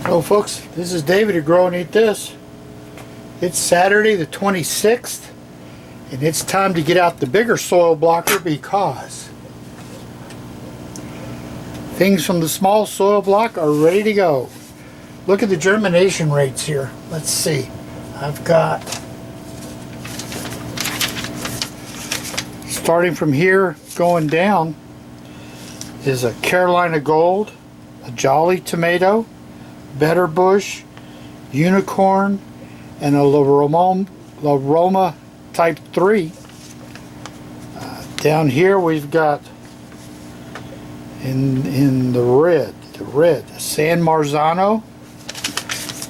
Hello folks, this is David at Grow and Eat This. It's Saturday the 26th and it's time to get out the bigger soil blocker because things from the small soil block are ready to go. Look at the germination rates here. Let's see. I've got, starting from here going down, is a Carolina Gold, a Jolly Tomato, Better Bush, Unicorn, and a La Roma Type 3. Down here we've got in the red, San Marzano.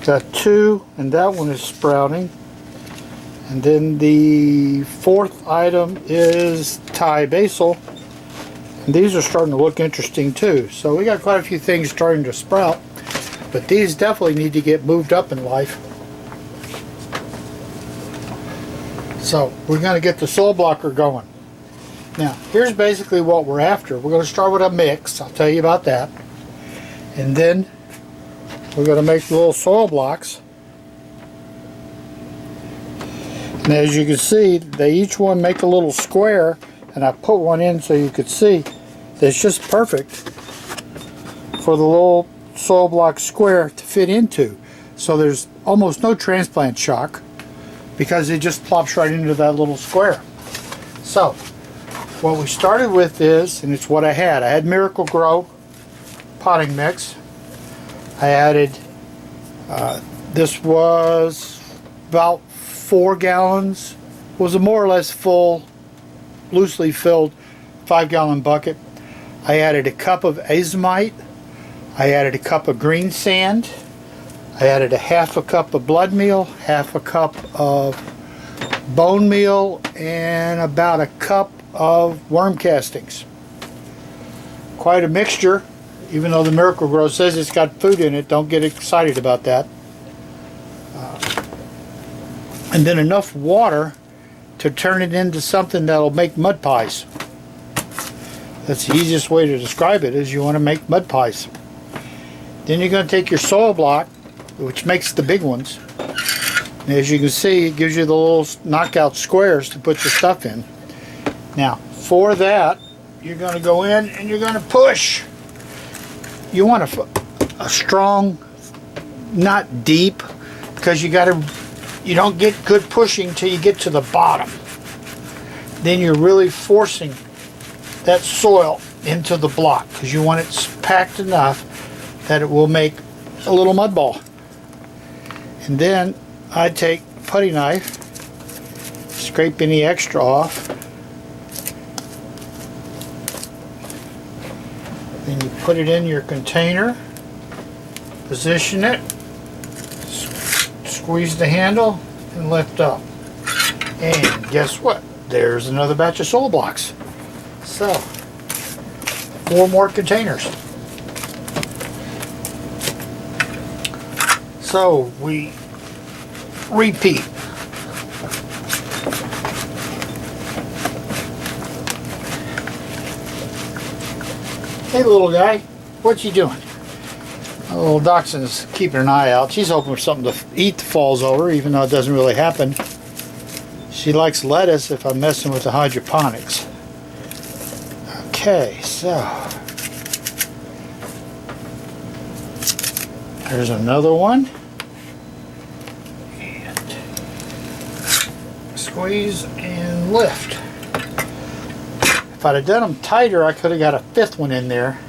Got two, and that one is sprouting. And then the fourth item is Thai Basil. And these are starting to look interesting too. So we got quite a few things starting to sprout. But these definitely need to get moved up in life. So we're going to get the soil blocker going. Now here's basically what we're after. We're going to start with a mix. I'll tell you about that. And then we're going to make little soil blocks. And as you can see, they each one make a little square. And I put one in so you could see that's just perfect for the little soil block square to fit into. So there's almost no transplant shock because it just plops right into that little square. So what we started with is, and it's what I had Miracle-Gro potting mix. I added, this was about 4 gallons, was a more or less full, loosely filled 5-gallon bucket. I added a cup of azomite. I added a cup of green sand. I added a half a cup of blood meal, half a cup of bone meal, and about a cup of worm castings. Quite a mixture, even though the Miracle-Gro says it's got food in it. Don't get excited about that. And then enough water to turn it into something that'll make mud pies. That's the easiest way to describe it, is you want to make mud pies. Then you're going to take your soil block, which makes the big ones. And as you can see, it gives you the little knockout squares to put your stuff in. Now, for that, you're going to go in and you're going to push. You want a strong, not deep, because you don't get good pushing till you get to the bottom. Then you're really forcing that soil into the block because you want it packed enough that it will make a little mud ball. And then I take a putty knife, scrape any extra off. Then you put it in your container, position it, squeeze the handle, and lift up. And guess what? There's another batch of soil blocks. So, 4 more containers. So we repeat. Hey little guy, what you doing? My little dachshund's keeping an eye out. She's hoping for something to eat that falls over, even though it doesn't really happen. She likes lettuce if I'm messing with the hydroponics. Okay, so there's another one. And squeeze and lift. If I'd have done them tighter, I could have got a 5th one in there.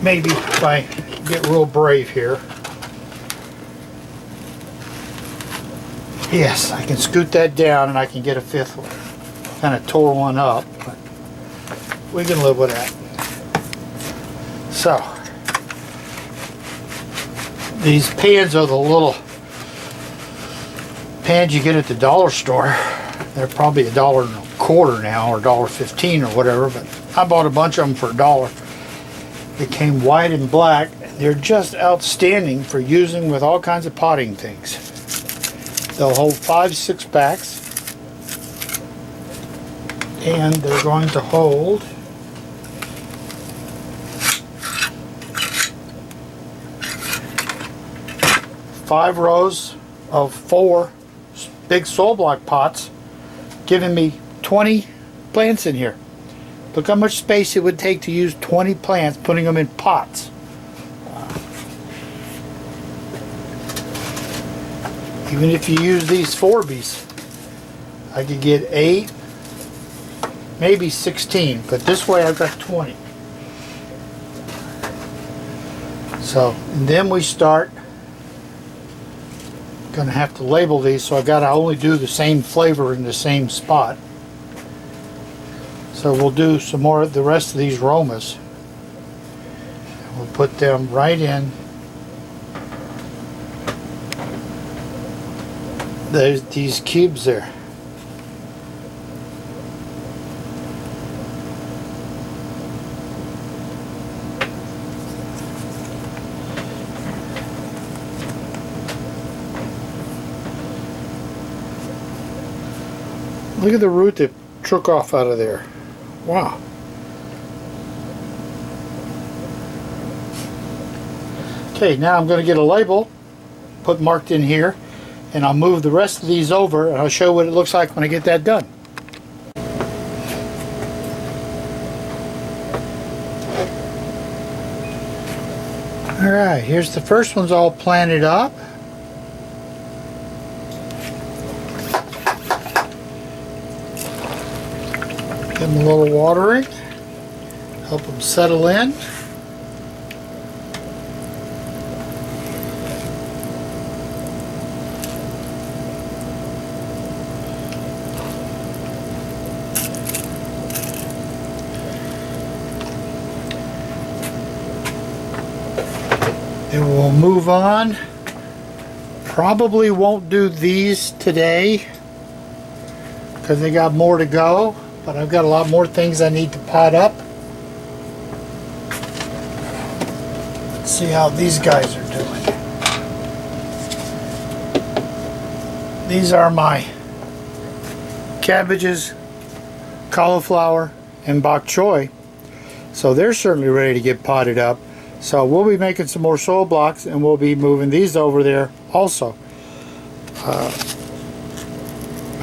Maybe if I get real brave here. Yes, I can scoot that down and I can get a 5th one. Kind of tore one up, but we can live with that. So, these pans are the little pans you get at the dollar store. They're probably $1.25 now, or $1.15 or whatever, but I bought a bunch of them for $1. They came white and black. They're just outstanding for using with all kinds of potting things. They'll hold 5-6 packs, and they're going to hold 5 rows of 4 big soil block pots, giving me 20 plants in here. Look how much space it would take to use 20 plants, putting them in pots. Even if you use these 4Bs, I could get 8, maybe 16, but this way I've got 20. So, and then we start. Gonna have to label these, so I gotta only do the same flavor in the same spot. So we'll do some more of the rest of these Romas. We'll put them right in. There's these cubes there. Look at the root that took off out of there. Wow. Okay, now I'm going to get a label, put marked in here, and I'll move the rest of these over and I'll show what it looks like when I get that done. Alright, here's the first one's all planted up. Give them a little watering, help them settle in. Then we'll move on. Probably won't do these today because they got more to go, but I've got a lot more things I need to pot up. Let's see how these guys are doing. These are my cabbages, cauliflower, and bok choy. So they're certainly ready to get potted up. So we'll be making some more soil blocks and we'll be moving these over there also. I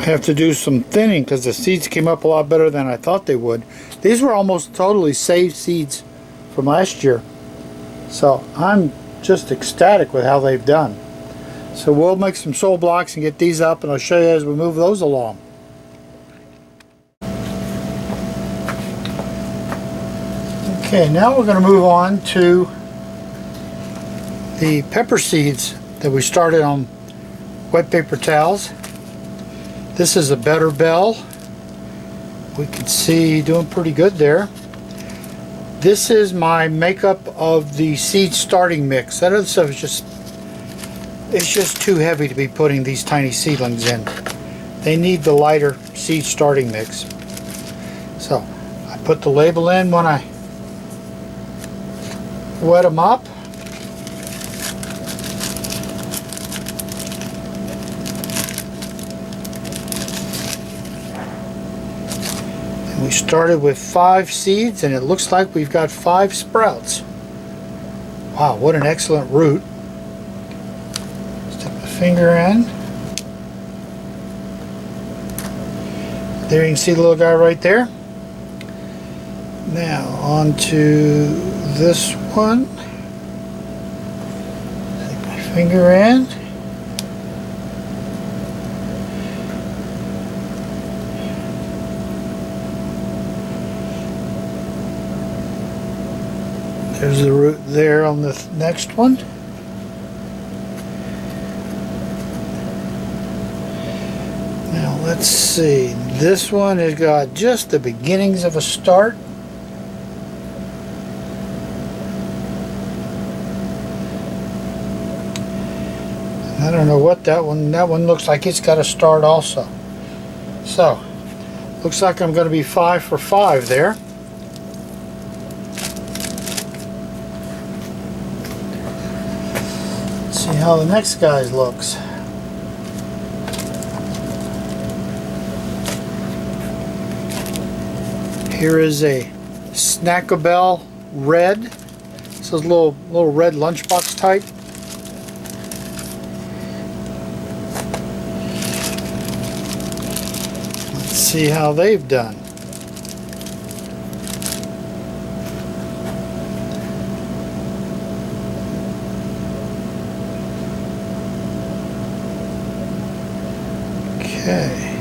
have to do some thinning because the seeds came up a lot better than I thought they would. These were almost totally saved seeds from last year. So I'm just ecstatic with how they've done. So we'll make some soil blocks and get these up, and I'll show you as we move those along. Okay, now we're going to move on to the pepper seeds that we started on wet paper towels. This is a Better Bell. We can see doing pretty good there. This is my makeup of the seed starting mix. That other stuff is just too heavy to be putting these tiny seedlings in. They need the lighter seed starting mix. So I put the label in when I wet them up. And we started with 5 seeds and it looks like we've got 5 sprouts. Wow, what an excellent root. Stick my finger in. There you can see the little guy right there. Now on to this one. Stick my finger in. There's the root there on the next one. Now let's see. This one has got just the beginnings of a start. I don't know what that one looks like it's got a start also. So, looks like I'm going to be 5 for 5 there. Let's see how the next guy looks. Here is a Snackabell Red. This is a little red lunchbox type. see how they've done. Okay.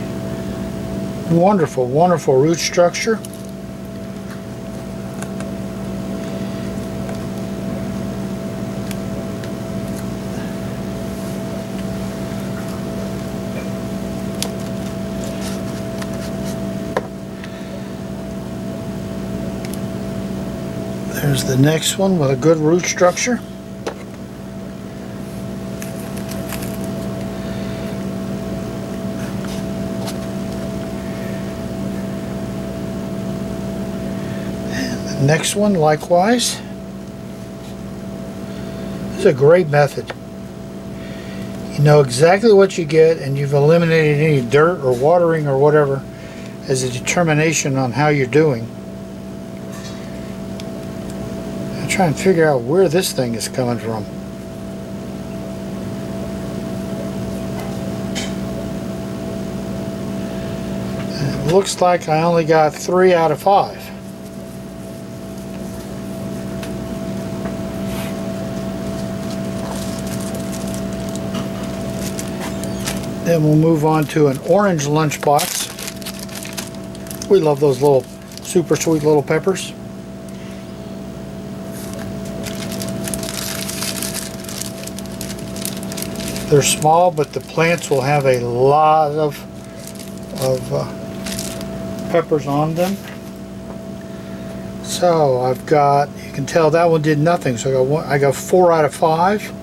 Wonderful, wonderful root structure. There's the next one with a good root structure. Next one likewise. This is a great method. You know exactly what you get, and you've eliminated any dirt or watering or whatever as a determination on how you're doing. I'm trying to figure out where this thing is coming from. And it looks like I only got 3 out of 5. Then we'll move on to an orange lunchbox. We love those little super sweet little peppers. They're small, but the plants will have a lot of peppers on them. So I've got, you can tell that one did nothing. So I got 4 out of 5.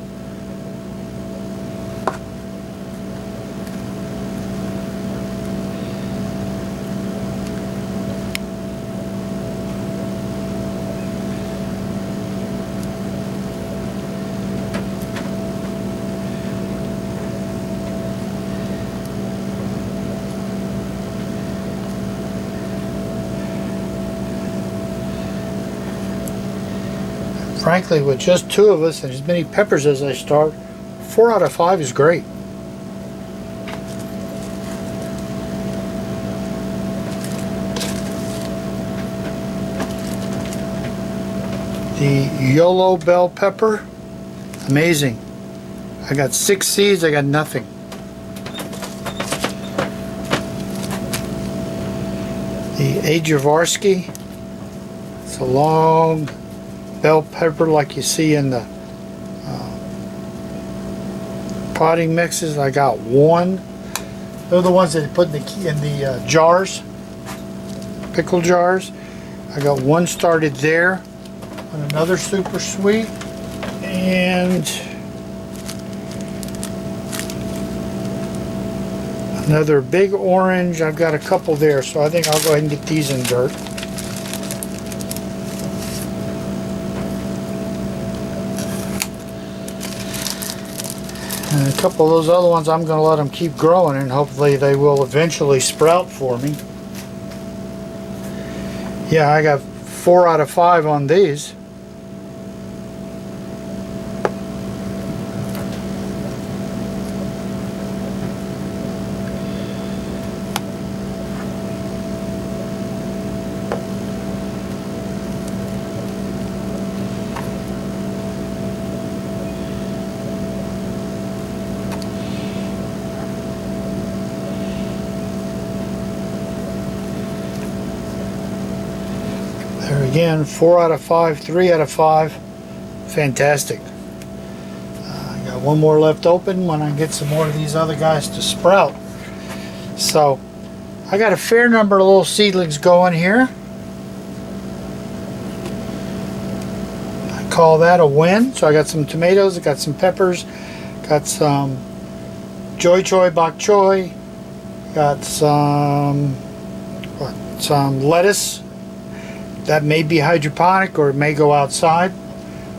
Frankly, with just 2 of us and as many peppers as I start, 4 out of 5 is great. The YOLO bell pepper, amazing. I got 6 seeds, I got nothing. The Ajvarski, it's a long bell pepper like you see in the potting mixes. I got 1. They're the ones that you put in the jars, pickle jars. I got 1 started there on another super sweet, and another big orange. I've got a couple there, so I think I'll go ahead and get these in dirt. And a couple of those other ones, I'm going to let them keep growing, and hopefully they will eventually sprout for me. Yeah, I got 4 out of 5 on these. There again, 4 out of 5, 3 out of 5. Fantastic. I got 1 more left open when I get some more of these other guys to sprout. So I got a fair number of little seedlings going here. I call that a win. So I got some tomatoes, I got some peppers, got some choy choy bok choy, got some lettuce. That may be hydroponic or it may go outside.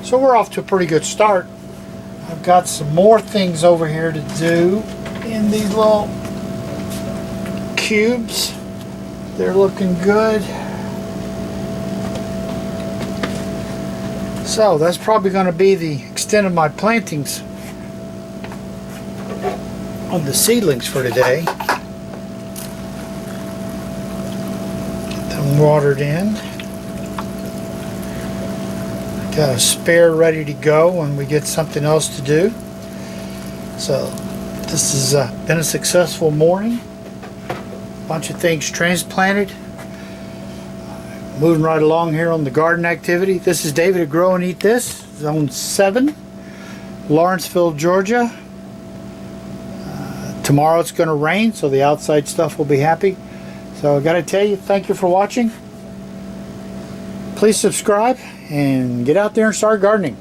So we're off to a pretty good start. I've got some more things over here to do in these little cubes. They're looking good. So that's probably going to be the extent of my plantings on the seedlings for today. watered in. Got a spare ready to go when we get something else to do. So this has been a successful morning. Bunch of things transplanted. Moving right along here on the garden activity. This is David at Grow and Eat This, Zone 7, Lawrenceville, Georgia. Tomorrow it's going to rain, so the outside stuff will be happy. So I got to tell you, thank you for watching. Please subscribe and get out there and start gardening.